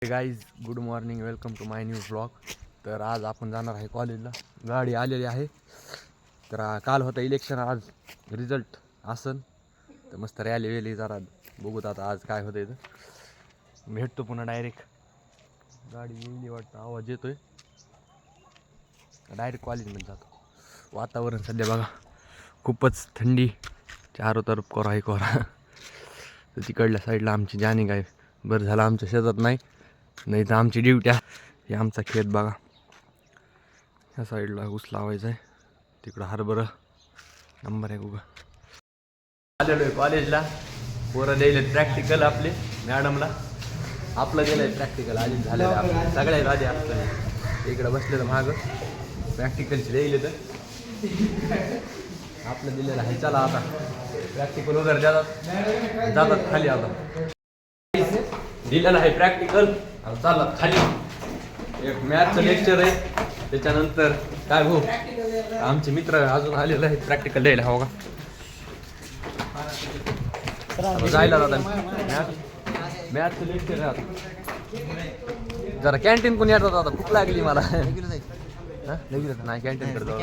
Guys good morning, welcome to my new blog. तर आज आपण जाणार आहे कॉलेजला. गाडी आलेली आहे. तर काल होतं इलेक्शन, आज रिझल्ट असन तर मस्त रॅली वेली जरा बघूत आता आज काय होतं. इथं भेटतो पुन्हा डायरेक्ट. गाडी येईल वाटतं, आवाज येतोय. डायरेक्ट कॉलेजमध्ये जातो. वातावरण सध्या बघा खूपच थंडी, चारो तरफ कोरा आहे कोरा. तर तिकडल्या साईडला आमची जाणी काय बरं झालं आमच्या शेतात नाही तर आमची ड्युटी. हे आमचा खेत बघा, ह्या साईडला ऊस लावायचा आहे, तिकडं हरभरा नंबर आहे उगा. आलेलो आहे कॉलेजला. पोरं द्यायला प्रॅक्टिकल आपले मॅडमला. आपलं गेलं आहे प्रॅक्टिकल आधी झालेलं आहे आपलं सगळ्या आधी आपलं. इकडं बसलेलं मागं प्रॅक्टिकलची द्यायले तर आपलं दिलेलं आहे. चला आता प्रॅक्टिकल वगैरे जातात खाली. आता दिलेलं आहे प्रॅक्टिकल, चालला खाली. एक मॅथचं लेक्चर आहे, त्याच्यानंतर काय भाऊ आमचे मित्र अजून आलेले आहेत प्रॅक्टिकल द्यायला. हो का जायला आता मॅथचं लेक्चर आहे. आता जरा कॅन्टीन कोण येतात, आता भूक लागली मला. नाही कॅन्टीन करतो.